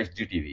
HD TV।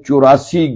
84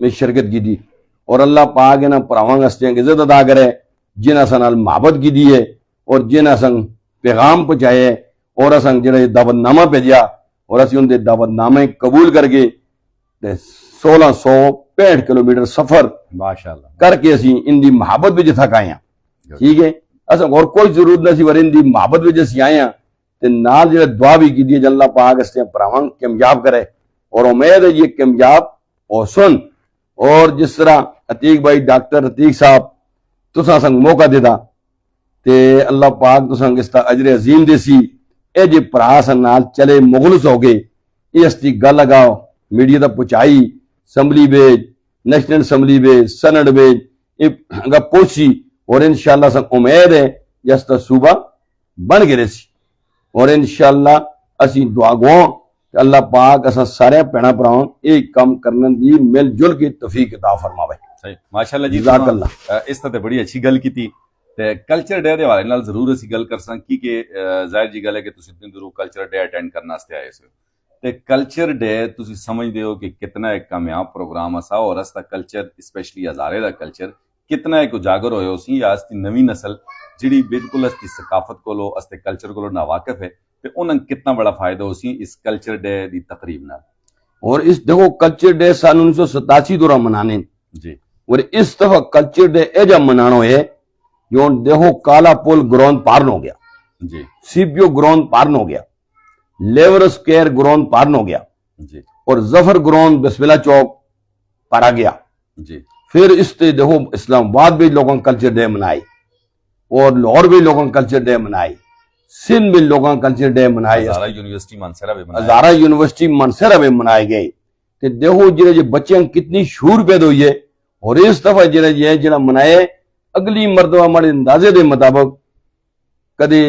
میں شرکت کی دی اور اللہ پاک ہے نا پراواں ہستیاں کی عزت ادا کرے جنہاں سن نال محبت کی دی ہے اور جنہاں سن پیغام پہنچائے اور اساں جڑا دعوت نامہ بھیجیا اور اسی ان دے دعوت نامے قبول کر کے 1665 کلومیٹر سفر ماشاءاللہ کر کے اسی ان دی محبت وچ تھک آئے ہیں ٹھیک ہے اساں اور کوئی ضرورت نہیں سی ور ان دی محبت وچ اسی آئے ہیں تے نال جڑا دعا بھی کی دی اللہ پاک اس تے پراواں کامیاب کرے اور امید ہے یہ کامیاب ہو سن اور جس طرح عتیق بھائی ڈاکٹر عتیق صاحب تساں سنگ موقع دیتا تے اللہ پاک تساں اس دا اجر عظیم دے سی اے جے پرا سن نال چلے مخلص ہو گئے یہ اس دی گل لگاؤ میڈیا دا پہنچائی اسمبلی بیج نیشنل اسمبلی بیج سینٹ بیج اگا پہنچی اور انشاءاللہ سن امید ہے جس دا صوبہ بن گئے سی اور انشاءاللہ اسی دعا گواں کہ اللہ پاک اساں سارے بھیڑاں بھراواں ایک کام کرنے دی مل جل کے توفیق عطا فرماوے صحیح ماشاءاللہ جی جزاک اللہ اس تے بڑی اچھی گل کیتی تے کلچر ڈے دے حوالے نال ضرور اسی گل کرساں کہ ظاہر جی گل ہے کہ تسی اتنی دوروں کلچر ڈے اٹینڈ کرنا واسطے آئے ہو تے کلچر ڈے تسی سمجھدے ہو کہ کتنا ایک کامیاب پروگرام اسا اور اس دا کلچر اسپیشلی ہزارے دا کلچر کتنا ایک اجاگر ہوئے ہو سی یا اس دی نوی نسل جڑی بالکل اس دی ثقافت کولو اس دے کلچر کولو ناواقف ہے تے انہاں کتنا بڑا فائدہ ہو سی اس کلچر ڈے دی تقریب نال اور اس دیکھو کلچر ڈے سن 1987 دورہ منانے جی اور اس دفعہ کلچر ڈے اے جا منانو ہے جو دیکھو کالا پول گراؤنڈ پارن ہو گیا جی سی پی او گراؤنڈ پارن ہو گیا لیور سکوئر گراؤنڈ پارن ہو گیا جی اور ظفر گراؤنڈ بسم اللہ چوک پارا گیا جی پھر اس تے دیکھو اسلام آباد بھی لوگوں کلچر ڈے منائی اور لاہور بھی لوگوں کلچر ڈے منائی سندھ بھی لوگوں کلچر ڈے منائے ہزارہ یونیورسٹی مانسہرہ بھی منایا ہزارہ یونیورسٹی منسرہ میں منائے گئے تے دیکھو جڑے بچے کتنی شعور پیدا ہوئی ہے اور اس دفعہ جڑا منائے اگلی مرتبہ ہمارے اندازے دے مطابق کدے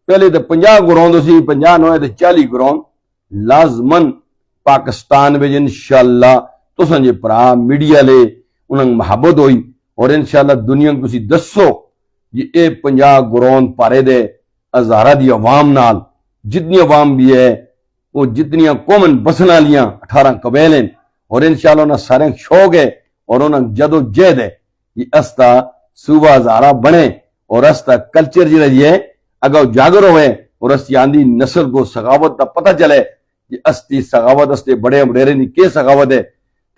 پہلے تو 50 گراؤنڈ سی 50 نہ ہوئے تو 40 گراؤنڈ لازمن پاکستان میں انشاءاللہ تساں جے پرا میڈیا لے انہاں محبت ہوئی اور انشاءاللہ دنیا کو تسی دسو یہ اے 50 گراؤنڈ پارے دے ہزارہ دی عوام نال جتنی عوام بھی ہے وہ جتنی قومن بسنا لیاں 18 قبیل ہیں اور انشاءاللہ انہاں سارے شوق ہے اور انہاں جد و جہد ہے یہ استا صوبہ ہزارہ بنے اور استا کلچر جڑا ہے اگر جاگر ہوئے اور استی آندھی نسل کو سخاوت دا پتہ چلے کہ استی سخاوت استے بڑے بڑیرے نہیں کے سخاوت ہے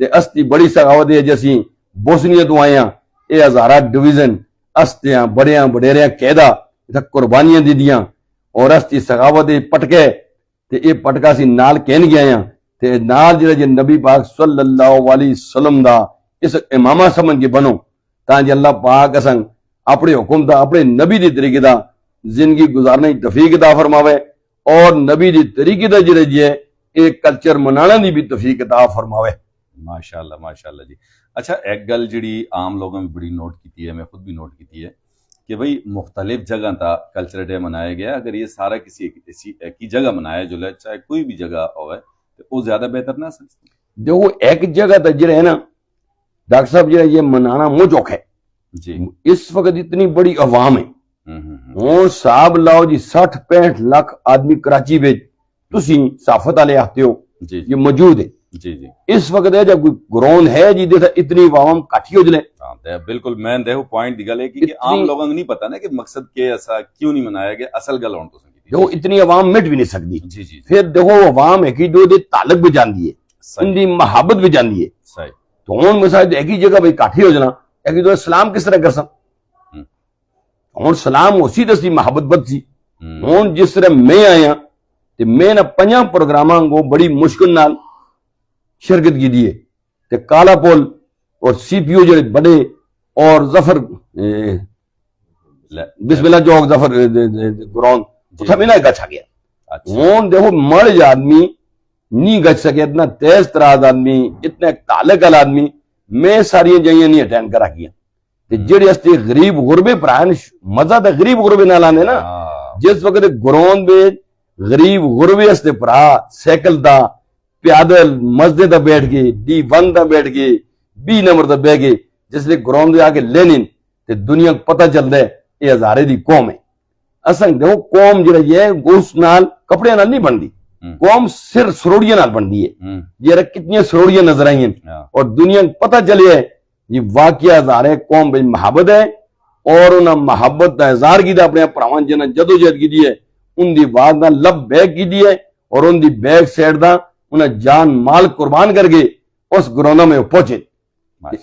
تے استی بڑی سخاوت ہے جیسی بوسنیت آئیاں اے ہزارہ ڈویژن استیاں بڑیاں بڑیریاں قیدہ قربانیاں دی دیاں اور استی سخاوت پٹکے تے اے پٹکا سی نال کہن گیا تے نال جڑا جے نبی پاک صلی اللہ علیہ وسلم دا اس امامہ سمجھ کے بنو تاں جے اللہ پاک اساں اپنے حکم دا اپنے نبی دی طریقے دا زندگی گزارنے کی توفیق عطا فرماوے اور نبی دی طریقے دا جڑا جے ایک کلچر منانا دی بھی توفیق عطا فرماوے ماشاءاللہ جی اچھا ایک گل جڑی عام لوگوں میں بڑی نوٹ کیتی ہے میں خود بھی نوٹ کیتی ہے کہ بھئی مختلف جگہ تا کلچر ڈے منایا گیا اگر یہ سارا کسی ایک ہی جگہ منایا جو لے چاہے کوئی بھی جگہ ہوئے تو وہ زیادہ بہتر نہ سکتے دیکھو ایک جگہ تا جڑا ہے نا ڈاکٹر صاحب جڑا یہ منانا موجوک ہے جی اس وقت اتنی بڑی عوام ہے اور صاحب لاؤ جی 60-65 لاکھ آدمی کراچی میں تسی صافت والے آتے ہو جی یہ موجود ہے جی جی اس وقت ہے جب کوئی گراؤنڈ ہے جی دیتا اتنی عوام کاٹھی ہو جلے بالکل میں دیکھو پوائنٹ دی گل ہے کہ عام لوگوں کو نہیں پتا نا کہ مقصد کے ایسا کیوں نہیں منایا گیا اصل گل ہون تو دیکھو اتنی عوام مٹ بھی نہیں سکتی جی جی پھر دیکھو عوام ایک ہی دو دے تعلق بھی جاندی ہے ان دی محبت بھی جاندی ہے صحیح تو ہون مثال ایک ہی جگہ بھئی کاٹھی ہو جنا ایک ہی دو سلام کس طرح کر سا ہون سلام اسی دستی محبت بد سی ہون جس طرح میں آیا تو میں نہ 5 پروگراماں کو بڑی مشکل نال شرکت کی دیئے تے کالا پول اور سی پی او جڑے بڑے اور ظفر بسم اللہ چوک ظفر گراؤنڈ اتھا میں نہ گچھا گیا ہون دیکھو مرج آدمی نہیں گچھ سکے اتنا تیز تراز آدمی اتنا تعلق والا آدمی میں ساری جائیں نہیں اٹینڈ کرا کیا جڑے استے غریب غربے پرائن مزہ تے غریب غربے نہ لانے نا جس وقت گراؤنڈ میں غریب غربے استے پرا سائیکل دا پیادل مسجد دا بیٹھ گئے D1 دا بیٹھ گئے B نمبر دا بیٹھ گئے جس لئے گراؤنڈ دے آگے لینن تے دنیا کو پتہ چل دے یہ ہزارے دی قوم ہے اصلا دیکھو قوم جڑا یہ گوشت نال کپڑے نال نہیں بن دی قوم سر سروڑیاں نال بن دی ہے یہ کتنی سروڑیاں نظر آئی ہیں ہاں اور دنیا کو پتہ چلی ہے یہ واقعہ ظاہر ہے قوم بے محبت ہے اور انہاں محبت کا اظہار کیتا اپنے پراواں جنہاں جدوجہد کی دی ہے ان دی واگ دا لب بیک کی دی ہے اور ان دی بیک سائڈ دا انہاں جان مال قربان کر کے اس گرونا میں پہنچے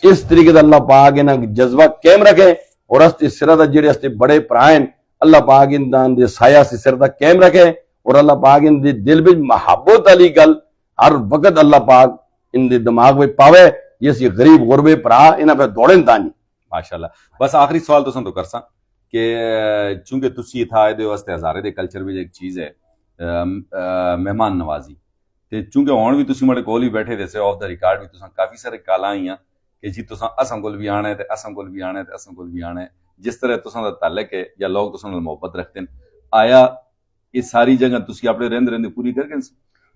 اس طریقے سے اللہ پاک انہاں جذبہ قائم رکھے اور اس سرہ دا جڑے اس بڑے پرائن اللہ پاک ان دے سایہ سے سر دا قائم رکھے اور اللہ پاک ان دے دل وچ محبت علی گل ہر وقت اللہ پاک ان دے دماغ میں پاوے یہ سی غریب غربے پرا انہاں پہ دوڑن تانی ماشاءاللہ بس آخری سوال تو تو کرساں کہ چونکہ تسی اتھا آئے دے واسطے ہزارے دے کلچر بھی ایک چیز ہے مہمان نوازی تے چونکہ ہون بھی تسی مڑے کول ہی بیٹھے دے سے آف دا ریکارڈ بھی تساں کافی سارے کالاں آئیاں کہ جی تساں اساں کول بھی آنا ہے تے اساں کول بھی آنا ہے تے اساں کول بھی آنا ہے جس طرح تساں دا تعلق ہے یا لوگ تساں نال محبت رکھتے ہیں آیا یہ ساری جگہ تسی اپنے رہندے پوری کر کے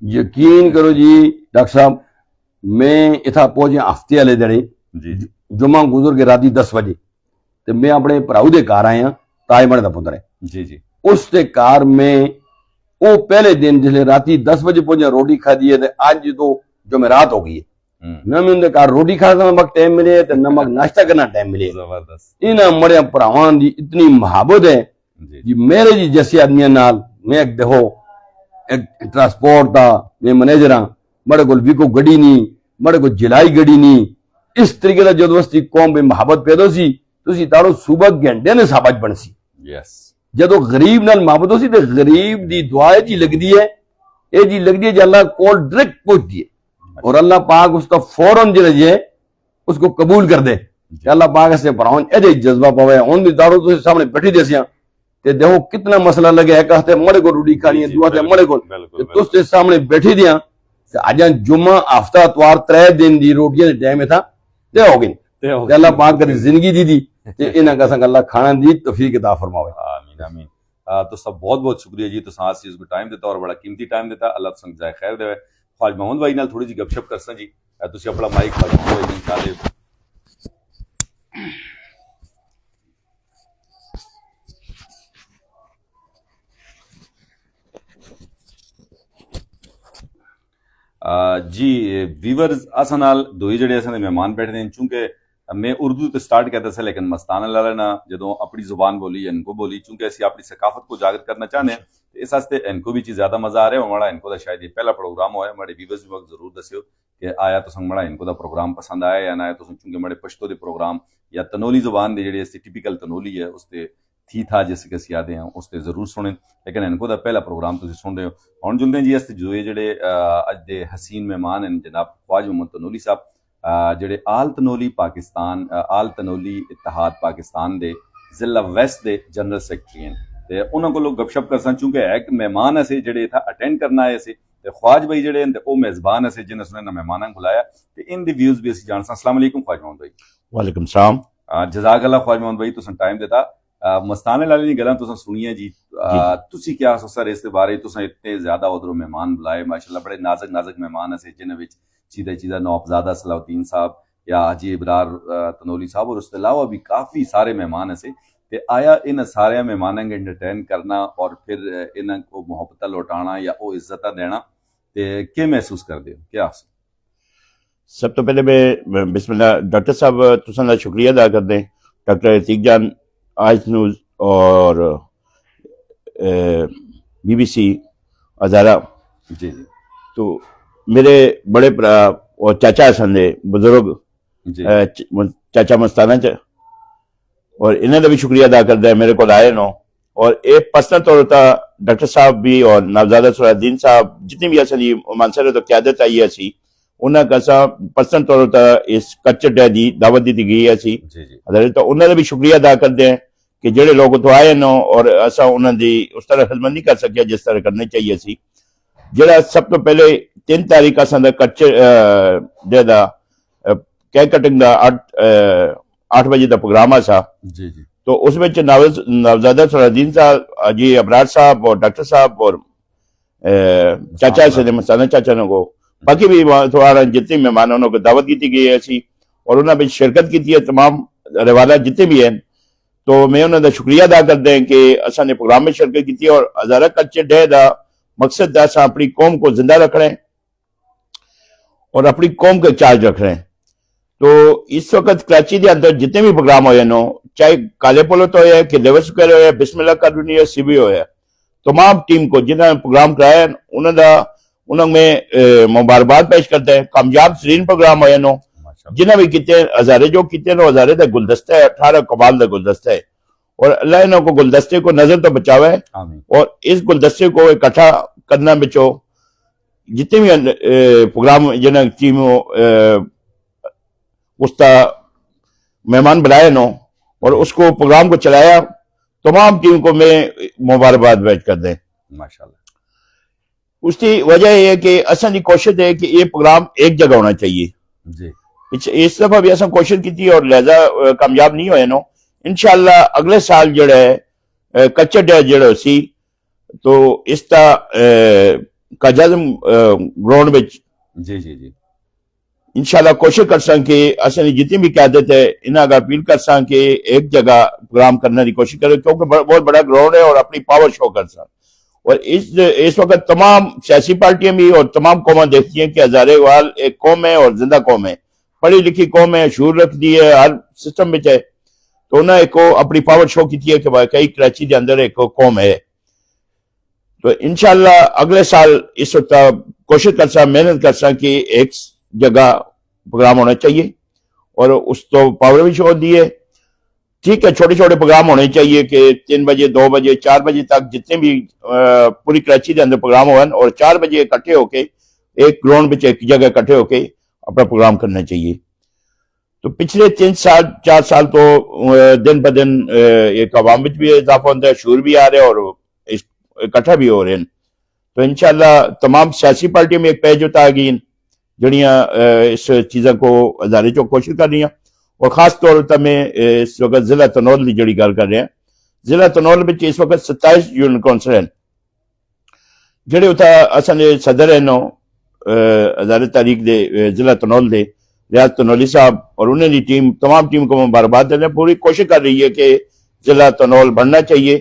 یقین کرو جی ڈاکٹر صاحب میں اتھا پہنچے ہفتے والے دڑے جی جی جمعہ گزر کے راتی 10 بجے تے میں اپنے بھراؤ دے گھر آیا تاج مڑے دا پتر ہے جی جی اس تے کار میں وہ پہلے دن جس راتی 10 بجے پہنچے روٹی کھا دی ہے تے آج تو جو میں رات ہو گئی ہے نہ میں اندر کار روٹی کھانا وقت ٹائم ملے تے نہ مک ناشتہ کرنا ٹائم ملے زبردست انہاں مڑے بھراواں دی اتنی محبت ہے جی میرے جی جیسے آدمیاں نال میں ایک دیکھو ایک ٹرانسپورٹ دا میں منیجر ہاں بڑے کو ویکو گڈی نہیں بڑے کو جلائی گڈی نہیں اس طریقے دا جدو وستی قوم بے محبت پیدا سی تسی تارو صبح گھنٹے نے سابج بن سی یس جدو غریب نال محبت ہو سی تے غریب دی دعا جی لگ دی ہے اے جی لگ دی ہے جی اللہ کول ڈائریکٹ پہنچ دی ہے اور اللہ پاک اس کا فوراً جی اس کو قبول کر دے کہ اللہ پاک سے پڑھاؤں اے جی جذبہ پاوے ہون دی دارو تسی سامنے بیٹھی دے سیاں تے دیکھو کتنا مسئلہ لگے ہے کہتے مڑے کو روٹی کھانی ہے دعا تے مڑے کو تس تے سامنے بیٹھی دیاں کہ آجاں جمعہ ہفتہ اتوار 3 دن دی روٹیاں دے ٹائم تھا تے ہو گئی تے اللہ پاک کری زندگی دی دی تے انہاں کا سنگ اللہ کھانا دی توفیق عطا فرماوے آمین آمین تو سب بہت بہت شکریہ جی تساں اس چیز کو ٹائم دیتا اور بڑا قیمتی ٹائم دیتا اللہ تساں جائے خیر دے خواجہ محمد بھائی نال تھوڑی جی گپ شپ کرساں جی تسی اپنا مائک خواجہ محمد بھائی نال دے جی ویورز اساں نال دوئی جڑے اساں دے مہمان بیٹھے ہیں چونکہ میں اردو تے سٹارٹ کہتا سا لیکن مستانہ لالا نا جدوں اپنی زبان بولی ان کو بولی چونکہ اسی اپنی ثقافت کو اجاگر کرنا چاہنے ہیں اس واسطے ان کو بھی چیز زیادہ مزہ آ رہا ہے ہمارا ان کو دا شاید یہ پہلا پروگرام ہوا ہے ہمارے ویورز بھی وقت ضرور دسیو کہ آیا تو سنگ مڑا ان کو دا پروگرام پسند آیا یا نہ آیا تو چونکہ ہمارے پشتو دے پروگرام یا تنولی زبان دے جڑے اس ٹیپیکل تنولی ہے اس تے تھی تھا جیسے کہ یادیں ہیں اس تے ضرور سنیں لیکن ان کو دا پہلا پروگرام تسی سن رہے ہو ہن جلدے جی اس جو جڑے اج دے حسین مہمان ہیں جناب خواجہ محمد تنولی صاحب جڑے آل تنولی پاکستان آل تنولی اتحاد پاکستان دے ضلع ویسٹ دے جنرل سیکرٹری ہیں تے انہاں کو لوگ گپ شپ کرسن چونکہ ایک مہمان ایسے جڑے تھا اٹینڈ کرنا ہے ایسے تے خواج بھائی جڑے ہیں تے او میزبان ایسے جنہاں سنے مہماناں بلایا تے ان دی ویوز بھی اسی جانساں السلام علیکم خواج محمد بھائی وعلیکم السلام جزاک اللہ خواج محمد بھائی تساں ٹائم دیتا مستانے لالی دی گلاں تساں سنیاں جی تسی کیا سر اس دے بارے تساں اتنے زیادہ ادھروں مہمان بلائے ماشاءاللہ بڑے نازک نازک مہمان ایسے جنہاں وچ چیدہ نوابزادہ صلاح الدین صاحب یا حاجی ابرار تنولی صاحب اور اس کے علاوہ بھی کافی سارے مہمان ایسے کہ آیا ان سارے مہمانوں کو انٹرٹین کرنا اور پھر انہوں کو محبت لوٹانا یا وہ عزت دینا تے کیا محسوس کر دے کیا سب تو پہلے میں بسم اللہ ڈاکٹر صاحب تساں دا شکریہ ادا کر دیں ڈاکٹر عتیق جان آج نیوز اور BBC ہزارہ جی جی تو میرے بڑے اور چاچا سن دے بزرگ چاچا مستانہ اور انہوں نے بھی شکریہ ادا کرتا ہے میرے کو آئے نو اور ایک پرسنل طور پر ڈاکٹر صاحب بھی اور نوزادہ صلاح الدین صاحب جتنی بھی اصل مانسر تو قیادت آئی ہے سی انہوں کا سا پرسنل طور پر اس کچر ڈے دی دعوت دی گئی ہے سی تو انہوں نے بھی شکریہ ادا کرتے ہیں کہ جڑے لوگ تو آئے نو اور ایسا انہوں دی اس طرح خدمت نہیں کر سکیا جس طرح کرنی چاہیے سی جڑا سب تو پہلے 3 تاریخ اساں دا کچر ڈے دا کیک کٹنگ دا 8 بجے دا پروگرام آسا جی جی تو اس میں نوزادہ صلاح الدین صاحب جی ابرار صاحب اور ڈاکٹر صاحب اور چاچا سے مستانہ چاچا نے کو باقی بھی تھوڑا جتنے مہمانوں کو دعوت کی گئی ہے سی اور انہوں نے شرکت کی ہے تمام روالہ جتنے بھی ہیں تو میں انہوں نے شکریہ ادا کر دیں کہ اساں نے پروگرام میں شرکت کی اور ہزارہ کچر ڈے دا مقصد ہے اپنی قوم کو زندہ رکھ رہے ہیں اور اپنی قوم کا چارج رکھ رہے ہیں. تو اس وقت کراچی کے اندر جتنے بھی پروگرام ہوئے نو چاہے کالے پولت ہوئے کہ لیور سکوئر ہوئے بسم اللہ کالونی ہے سی بی ہوئے تمام ٹیم کو جنہوں نے پروگرام کرایا انہوں میں مبارکباد پیش کرتے ہیں. کامیاب ترین پروگرام ہوئے نو جنہیں بھی کیتے ہزارے جو کیتے نو ہزارے دا گلدستہ ہے 18 کمال دا گلدستہ ہے اور اللہ انہوں کو گلدستے کو نظر تو بچاوے اور اس گلدستے کو اکٹھا کرنا بچو جتنے بھی پروگرام جنہیں ٹیم اس کا مہمان بلائے نو اور اس کو پروگرام کو چلایا تمام ٹیم کو میں مبارکباد پیش کر دیں. ماشاءاللہ. اس کی وجہ یہ ہے کہ اصل کی کوشش ہے کہ یہ پروگرام ایک جگہ ہونا چاہیے جی. اس دفعہ بھی اصل کوشش کی تھی اور لہذا کامیاب نہیں ہوئے نو. انشاءاللہ اگلے سال جڑا ہے کچر ڈے جڑا سی تو اس کا کاجازم گراؤنڈ میں جی جی جی انشاءاللہ کوشش کر ساں کہ اصل جتنی بھی قیادت ہے انہاں کا اپیل کر ساں کہ ایک جگہ پروگرام کرنے کی کوشش کرے کیونکہ بہت بڑا گراؤنڈ ہے اور اپنی پاور شو کر ساں. اور اس وقت تمام سیاسی پارٹیاں بھی اور تمام قومیں دیکھتی ہیں کہ ہزارے وال ایک قوم ہے اور زندہ قوم ہے پڑھی لکھی قوم ہے شعور رکھ دی ہے ہر سسٹم میں ہے تو انہیں ایک اپنی پاور شو کی ہے کہ واقعی کراچی کے اندر ایک قوم ہے. تو انشاءاللہ اگلے سال اس وقت کوشش کر سا محنت کر سا کہ ایک جگہ پروگرام ہونا چاہیے اور اس تو پاور بھی شو دی ہے. ٹھیک ہے چھوٹے چھوٹے پروگرام ہونے چاہیے کہ 3 بجے 2 بجے 4 بجے تک جتنے بھی پوری کراچی کے اندر پروگرام ہوئے اور 4 بجے اکٹھے ہو کے ایک گراؤنڈ میں ایک جگہ اکٹھے ہو کے اپنا پروگرام کرنا چاہیے. تو پچھلے 3 سال 4 سال تو دن بہ دن ایک عوام میں بھی اضافہ ہوتا ہے شعور بھی آ رہے ہیں اور اکٹھا بھی ہو رہے ہیں. تو انشاءاللہ تمام سیاسی پارٹیوں میں ایک پیج ہوتا آ گئی جڑیاں اس چیزوں کو ادارے جو کوشش کر رہی ہیں اور خاص طور پر میں اس وقت ضلع تنول کی جڑی گل کر رہے ہیں. ضلع تنول میں اس وقت 27 یونٹ کونسل ہیں جڑے اتنا اصل صدر ہیں نو ہزارے تاریخ دے ضلع تنول دے ریاض تنولی صاحب اور انہیں دی ٹیم تمام ٹیم کو مبارکباد دینا پوری کوشش کر رہی ہے کہ ضلع تنول بڑھنا چاہیے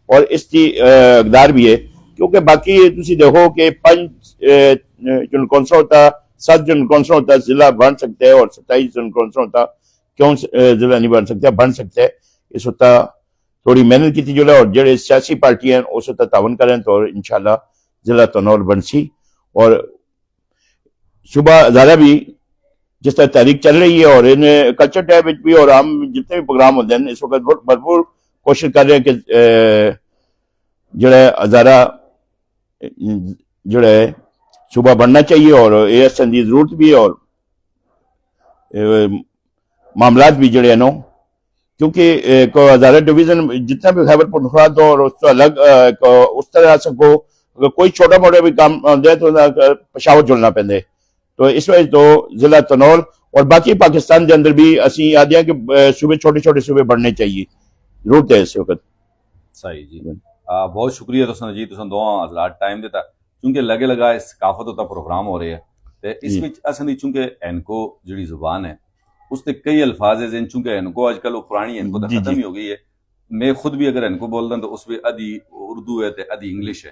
اور اس کی اقدار بھی ہے کیونکہ باقی تسی دیکھو کہ 5 یونٹ کونسل ہوتا 7 یونٹ کونسل ہوتا ضلع بن سکتا ہے اور 27 یونٹ کونسل ہوتا کیوں ضلع نہیں بن سکتا بن سکتا ہے. اس وقت تھوڑی محنت کی جو ہے اور جڑے سیاسی پارٹی ہیں اس وقت تعاون کریں تو انشاءاللہ ضلع تنول بن سی. اور صبح ہزارہ بھی جس طرح تحریک چل رہی ہے اور ان کلچر ٹیب بھی اور ہم جتنے بھی پروگرام ہوتے ہیں اس وقت بہت بھرپور کوشش کر رہے ہیں کہ جڑا ہزارہ جڑا ہے صبح بڑھنا چاہیے اور اے ایس این دی ضرورت بھی ہے اور معاملات بھی جڑے ہیں نو کیونکہ ہزارہ ڈویژن جتنا بھی خیبر پختونخوا ہو اور اس تو الگ اس طرح سے کو اگر کوئی چھوٹا موٹا بھی کام دے تو پشاور جلنا پہندے. تو اس وجہ تو ضلع تنول اور باقی پاکستان کے اندر بھی اسی آدھے ہیں کہ صوبے چھوٹے چھوٹے صوبے بڑھنے چاہیے ضرورت ہے اس وقت. صحیح جی بہت شکریہ تساں جی تساں دوواں حضرات ٹائم دیتا چونکہ لگے لگا اس ثقافت ہوتا پروگرام ہو رہے ہیں تے اس وچ اساں چونکہ اینکو جڑی زبان ہے اس تے کئی الفاظ ہیں چونکہ اینکو آج کل وہ پرانی اینکو تو ختم ہی ہو گئی ہے. میں خود بھی اگر اینکو بولدا تو اس میں ادھی اردو ہے تے ادھی انگلش ہے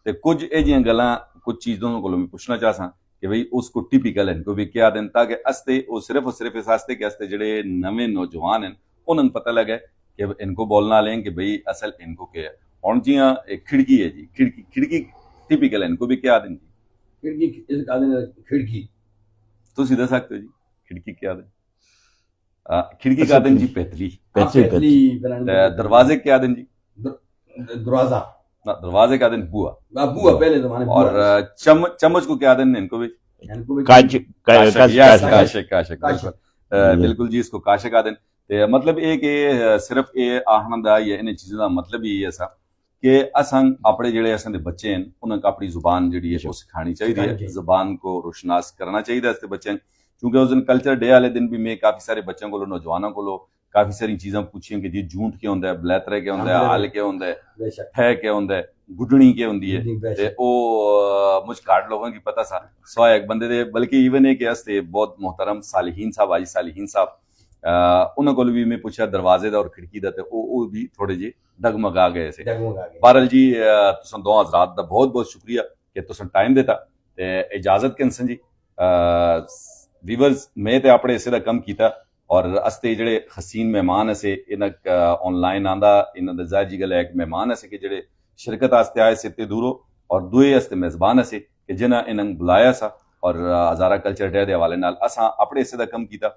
تے کچھ اے جیاں گلاں کچھ چیزوں کو میں پوچھنا چاہساں کہ بھئی اس کو ٹیپیکل اینکو بھی کیا دیں تاکہ استے وہ صرف اور صرف اس واسطے کہ استے جڑے نویں نوجوان ہیں انہاں کو پتہ لگے کہ اینکو بولنا لیں کہ بھئی اصل اینکو کیا ہے. ہن جیاں ایک کھڑکی ہے جی کھڑکی ٹیپیکل اینکو بھی کیا دیں جی کھڑکی تسی دس سکتے ہو جی کھڑکی کیا دیں کھڑکی کیا دیں جی پتلی دروازے کیا دیں جی دروازہ دروازے کیا دیں بوا پہلے زمانے اور چمچ کو کیا دیں ان کو بھی کاشک بالکل جی اس کو کاشک آ دیں. مطلب یہ کہ صرف یہ آہن دا یا انہیں چیزوں کا مطلب ہی ایسا کہ اساں اپنے جڑے اساں دے بچے ہیں انہاں کو اپنی زبان جڑی ہے وہ سکھانی چاہیے زبان کو روشناس کرنا چاہیے اس بچے کیونکہ اس دن کلچر ڈے والے دن بھی میں کافی سارے بچوں کو نوجوانوں کو کافی ساری چیزاں پوچھیں کہ جی جھونٹ کیا ہوندا ہے بلیترے کیا ہوندا ہے حال کیا ہوندا ہے ہے کیا ہوندا ہے گڈنی کیا ہوندی ہے تے او مجھ کاٹ لوگوں کی پتہ سا سوائے ایک بندے دے بلکہ ایون ہے کہ اس تے بہت محترم صالحین صاحب حاجی صالحین صاحب انہوں کو بھی میں پوچھا دروازے دا اور کھڑکی دا تے وہ بھی تھوڑے جی ڈگمگا گئے سے. بہرحال جی تساں دو حضرات دا بہت بہت شکریہ کہ تساں ٹائم دیتا تے اجازت کنسن جی. ویورز میں تے اپنے اسے دا کم کیتا اور استے جڑے حسین مہمان اسے انہاں آن لائن آندا انہاں دا ظاہر جی گل ہے ایک مہمان اسے کہ جڑے شرکت آستے آئے سے تے دورو اور دوئے استے میزبان اسے کہ جنہاں انہاں بلایا سا اور ہزارہ کلچر ڈے دے حوالے نال اساں اپنے اسے دا کم کیتا.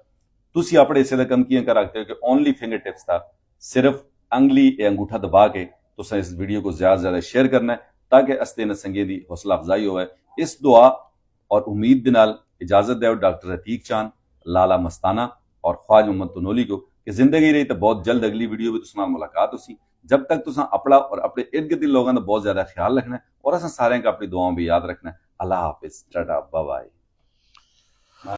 تسی اپنے اسے دا کم کیاں کر رکھتے ہو کہ اونلی فنگر ٹپس تھا صرف انگلی یا انگوٹھا دبا کے تساں اس ویڈیو کو زیادہ زیادہ شیئر کرنا ہے تاکہ استے نہ سنگے دی حوصلہ افزائی ہوئے. اس دعا اور امید دنال اجازت دے ڈاکٹر عتیق چاند لالا مستانہ اور خواجہ محمد تنولی کو کہ زندگی رہی تو بہت جلد اگلی ویڈیو بھی تساں ملاقات ہوسی. جب تک تساں اپنا اور اپنے ارد گرد لوگوں کا بہت زیادہ خیال رکھنا ہے اور اساں سارے کا اپنی دعاؤں بھی یاد رکھنا ہے. اللہ حافظ، ٹاٹا، بائے بائے.